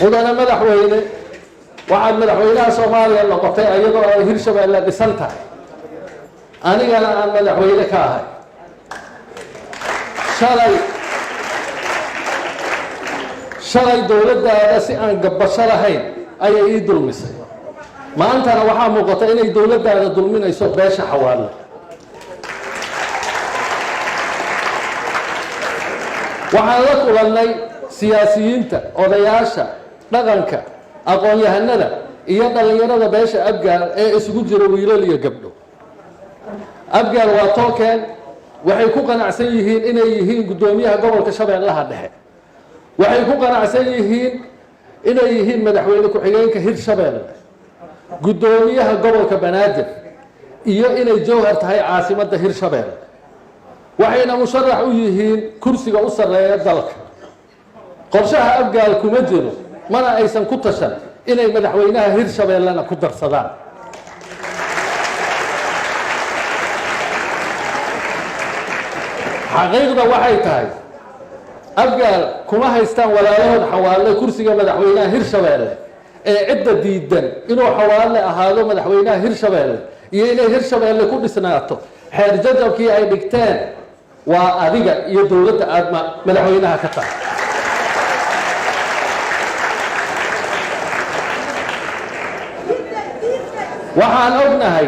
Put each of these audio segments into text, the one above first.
mudane madaxweyne waxaad madaxweynaha Soomaaliya noqotay ayadoo ay Hirshabeelle dhisan tahay anigana aan madaxweyne ka ahay shalay dowladdaada si aan gabasho lahayn ayay ii dulmisay maantana waxaa muuqata inay dowladdaada dulminayso beesha xawaale waxaan la kulannay siyaasiyiinta odayaasha dhaqanka aqoon-yahanada iyo dhalinyarada beesha Abgaal ee isugu jira wiilal iyo gabdho Abgaal waa tookeen waxay ku qanacsan yihiin inay yihiin gudoomiyaha gobolka Shabeellaha Dhexe waxay ku qanacsan yihiin inay yihiin madaxweyne ku-xigeenka Hirshabeelle gudoomiyaha gobolka Banaadir iyo inay Jowhar tahay caasimadda Hirshabeelle waxayna musharax u yihiin kursiga u sareeya dalka qorshaha Abgaal kuma jiro mana aysan ku tashan inay madaxweynaha Hirshabeellena ku darsadaan xaqiiqda waxay tahay Abgaal kuma haystaan walaalahood xawaale kursiga madaxweynaha Hirshabeelle ee cidda diidan inuu xawaale ahaado madaxweynaha Hirshabeelle iyo inay Hirshabeelle ku dhisnaato xeer jadwalkii ay dhigteen waa adiga iyo dowladda aad madaxweynaha ka tahay waxaan ognahay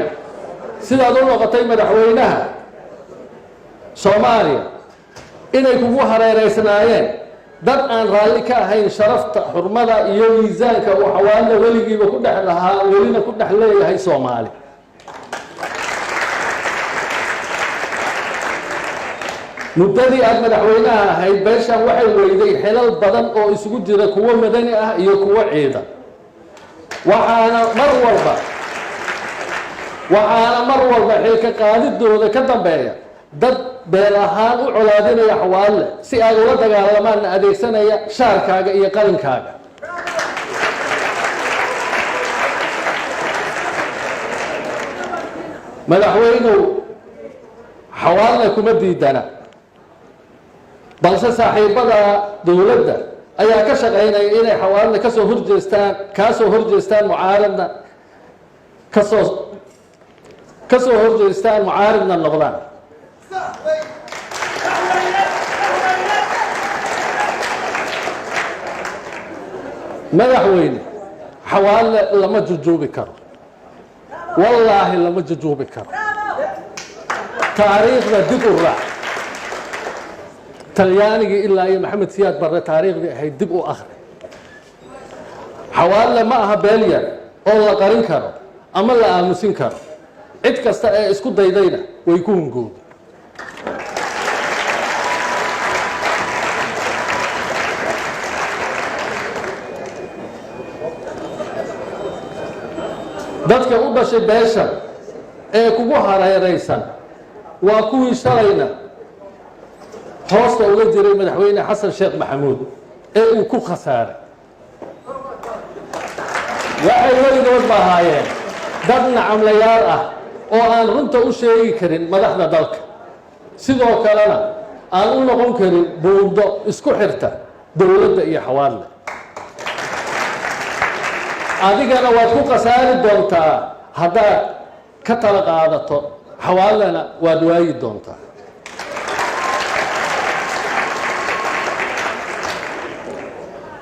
sidaad u noqotay madaxweynaha Soomaaliya inay kugu hareereysnaayeen dad aan raalli ka ahayn sharafta xurmada iyo miisaanka uu xawaale weligiiba ku dhex lahaa welina ku dhex leeyahay Soomaali muddadii aad madaxweynaha ahayd beeshan waxay weyday xilal badan oo isugu jira kuwo madani ah iyo kuwo ciidan waxaana mar walba xilka qaadidooda ka dambeeya dad beel ahaan u colaadinaya xawaale si ay ula dagaalamaan adeegsanaya shaarkaaga iyo qalinkaaga madaxweynuhu xawaale kuma diidana balse saaxiibada dowladda ayaa ka shaqeynaya inay xawaale ka soo horjeestaan mucaaradna noqdaan madaxweyne xawaale lama jujuubi karo wallaahi lama jujuubi karo taariikhda dib u raac talyaanigii ilaa iyo maxamed siyaad barre taariikhdii ahayd dib u akhri xawaale ma aha beel yar oo la qarin karo ama la aamusin karo cid kasta ee isku daydayna way ku hungowda dadka u dhashay beeshan ee kugu hareeraysan waa kuwii shalayna hoosta uga jiray madaxweyne xasan sheekh maxamuud ee uu ku khasaaray waxay weligood ba ahaayeen dad nacamlayaal ah oo aan runta u sheegi karin madaxda dalka sidoo kalena aan u noqon karin buundo isku xirta dowladda iyo xawaale adigana waad ku khasaari doontaa haddaad ka tala qaadato xawaalena waad waayi doontaa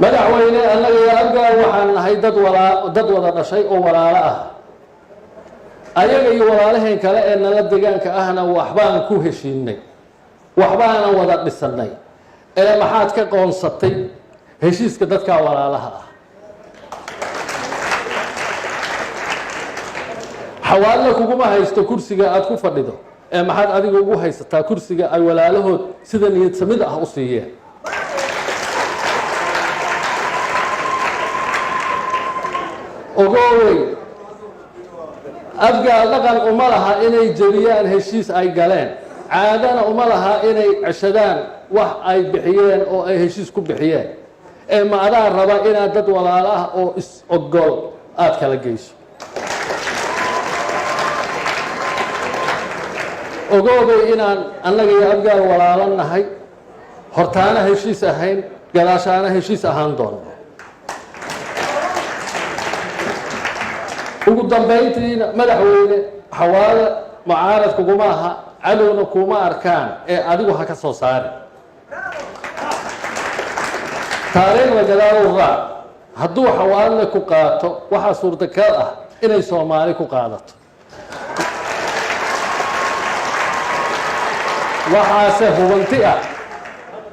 madaxweyne annaga iyo Abgaal waxaan nahay dad wada dhashay oo walaalo ah ayaga iyo walaalaheen kale ee nala deegaanka ahna waxbaan ku heshiinay waxbaan wada dhisannay ee maxaad ka qoonsatay heshiiska dadka walaalaha ah xawaale kuguma haysto kursiga aad ku fadhido ee maxaad adiga ugu haysataa kursiga ay walaalahood sida niyad samid ah u siiyeen ogoowey Abgaal dhaqan uma laha inay jebiyaan heshiis ay galeen caadana uma laha inay ceshadaan wax ay bixiyeen oo ay heshiis ku bixiyeen ee ma adaa raba inaad dad walaalo ah oo is ogol aad kala geyso ogoobay inaan annaga iyo Abgaal walaalo nahay hortaana heshiis ahayn gadaashaana heshiis ahaan doono ugu dambayntiina madaxweyne xawaale mucaarad kuguma aha cadowna kuma arkaan ee adigu ha ka soo saari taariikhda gadaal u raac hadduu xawaale ku qaato waxaa suurtagal ah inay Soomaali ku qaadato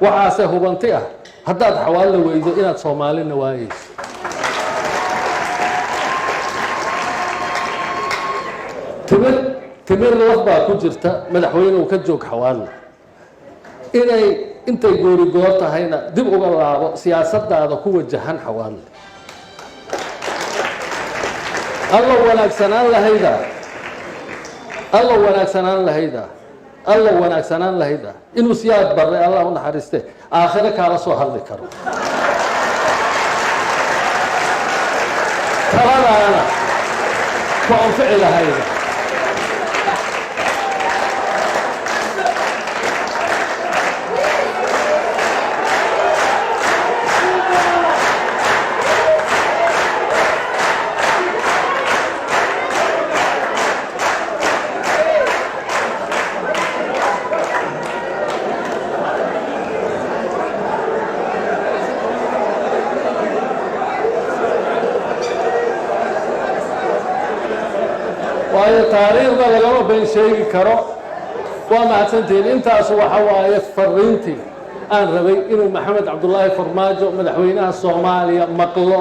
waxaase hubanti ah haddaad xawaale weydo inaad Soomaalina waayeyso timir laf baa ku jirta madaxweyne uu ka joog xawaale inay intay goor tahayna dib uga laabo siyaasadaada ku wajahan xawaale الله wanaagsanaan lahayda inuu siyaad baray Allah u naxariiste aakhira kala soo hadli karo taladaana ku anfici lahayda taariikhda lagama been sheegi karo waa mahadsantiin intaas waxa waaye fariintii aan rabay inuu Maxamed Cabdullaahi Farmaajo madaxweynaha Soomaaliya maqlo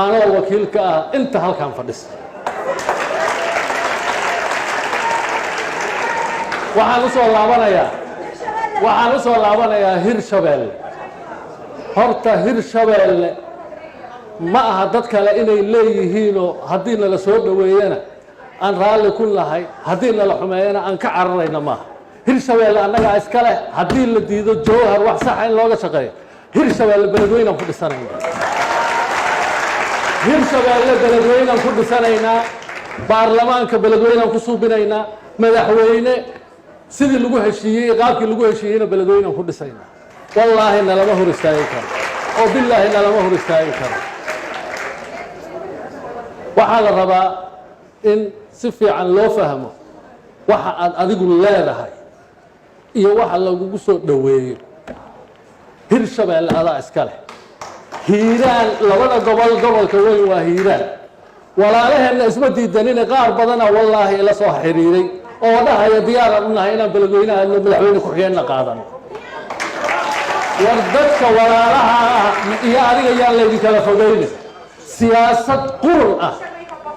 anoo wakiilka ah inta halkan fadhis waxaan u soo laabanayaa Hirshabeelle horta Hirshabeelle ma aha dad kale inay leeyihiin oo haddii la soo dhaweeyana aan raalli ku lahay haddii la xumeeyana aan ka cararayna maaha Hirshabeelle annaga iska leh haddii la diido jawhar wax sax in looga shaqeeyo Hirshabeelle beledweyne ku dhisanayna baarlamaanka beledweyne ku suubinayna madaxweyne sidii lagu heshiiyay qaabkii lagu heshiiyayna beledweyne ku dhisayna wallaahi nalama hor istaagi karo oo billaahi nalama hor istaagi karo waxaa la rabaa in si fiican loo fahmo waxa aad adigu leedahay iyo waxa lagu soo dhaweeyo Hirshabeelle adaa iska leh hiiraan labada gobolka weyn waa hiiraan walaalaheena isma diidanina qaar badana wallaahi ila soo xiriiray oo dhahaya diyaar u nahay inaan beledweynaha madaxweyne ku xigeenna qaadano war dadka walaalaha iyo adiga yaa la idin kala fogeeyay siyaasad qurun ah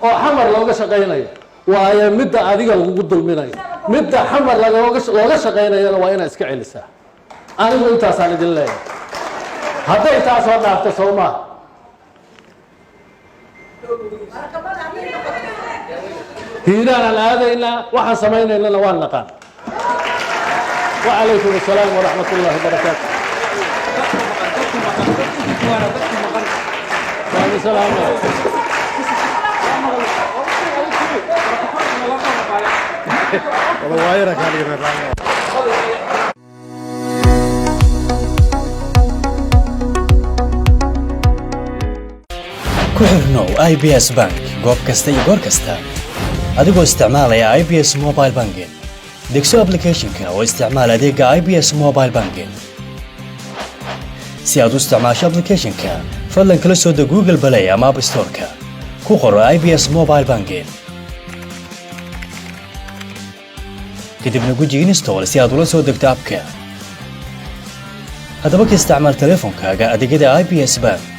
oo xamar looga shaqeynayo waayo midda adiga lagu dulminayo midda xamar looga shaqeynayana waa inaad iska celisaa anigu intaasaan idin leeyahay hadday taas oo dhaafto Soomaa hiiraan aan aadaynaa waxaan samaynaynana waan naqaan وعليكم السلام ورحمة الله وبركاته السلام ku xirnow IBS Bank goob kasta iyo goor kasta adigoo isticmaalaya IBS Mobile Banking degso application-ka oo isticmaal adeega IBS Mobile Banking si aad u isticmaasho application-ka fadlan kala soo deg Google Play ama App Store-ka ku qoro IBS Mobile Banking kadibna guji install si aad ula soo degto app-ka haddaba ka isticmaal teleefankaaga adeegyada IBS Bank